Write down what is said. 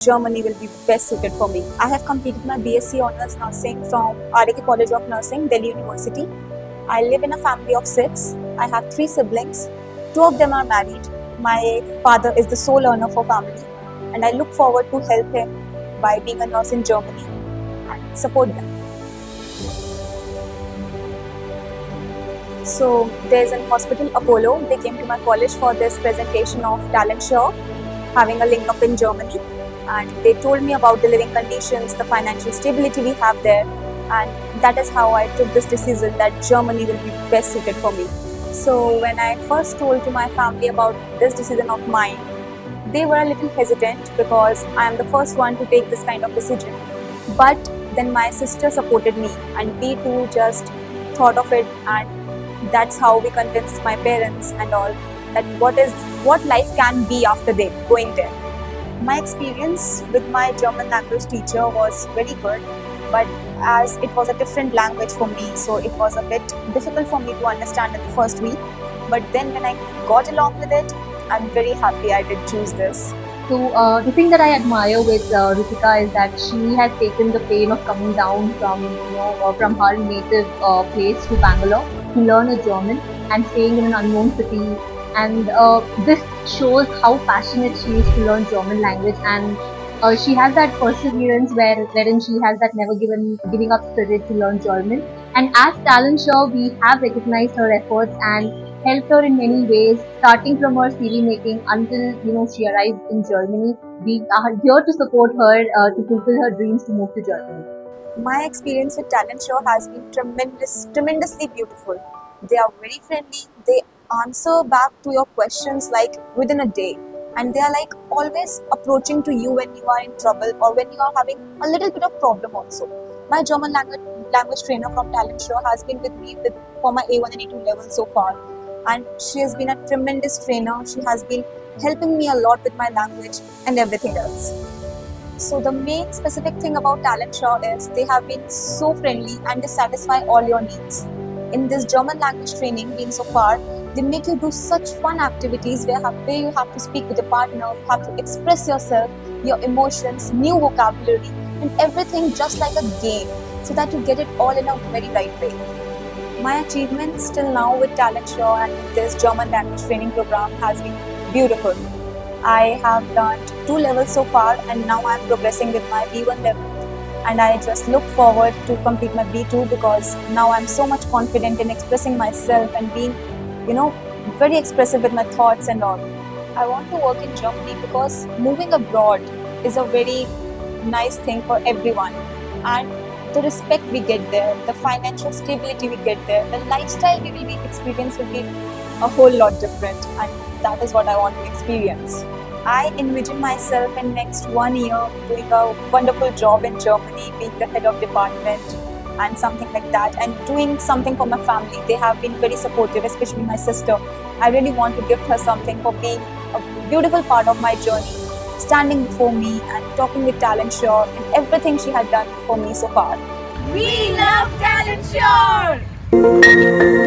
Germany will be best suited for me. I have completed my BSc Honours Nursing from RK College of Nursing, Delhi University. I live in a family of 6. I have 3 siblings. 2 of them are married. My father is the sole earner for family, and I look forward to help him by being a nurse in Germany and support them. So there's an hospital Apollo. They came to my college for this presentation of talent show, having a link up in Germany, and they told me about the living conditions, the financial stability we have there, and that is how I took this decision that Germany will be best suited for me. So when I first told to my family about this decision of mine, they were a little hesitant because I am the first one to take this kind of decision. But then my sister supported me, and we too just thought of it, and that's how we convinced my parents and all that what life can be after they going there. My experience with my German language teacher was very good, but as it was a different language for me, so it was a bit difficult for me to understand in the first week. But then when I got along with it, I'm very happy I did choose this. So the thing that I admire with Ritika is that she has taken the pain of coming down from from her native place to Bangalore to learn a German and staying in an unknown city. And this shows how passionate she is to learn German language, and she has that perseverance wherein she has that never giving up spirit to learn German. And as Talent Show, we have recognized her efforts and helped her in many ways, starting from her CV making until she arrived in Germany. We are here to support her to fulfill her dreams to move to Germany. My experience with Talent Show has been tremendously beautiful. They are very friendly. They answer back to your questions like within a day, and they are like always approaching to you when you are in trouble or when you are having a little bit of problem also. My German language trainer from Talent Show has been with me for my A1 and A2 level so far, and she has been a tremendous trainer. She has been helping me a lot with my language and everything else. So the main specific thing about Talent Show is they have been so friendly and they satisfy all your needs. In this German language training being so far, they make you do such fun activities where you have to speak with your partner, you have to express yourself, your emotions, new vocabulary, and everything just like a game, so that you get it all in a very right way. My achievements till now with Talent Show and with this German language training program has been beautiful. I have learned 2 levels so far, and now I am progressing with my B1 level. And I just look forward to complete my B2 because now I'm so much confident in expressing myself and being, very expressive with my thoughts and all. I want to work in Germany because moving abroad is a very nice thing for everyone. And the respect we get there, the financial stability we get there, the lifestyle we will be experiencing will be a whole lot different. And that is what I want to experience. I envision myself in next 1 year doing a wonderful job in Germany, being the head of department and something like that, and doing something for my family. They have been very supportive, especially my sister. I really want to gift her something for being a beautiful part of my journey, standing before me and talking with Talent Show and everything she had done for me so far. We love Talent Show!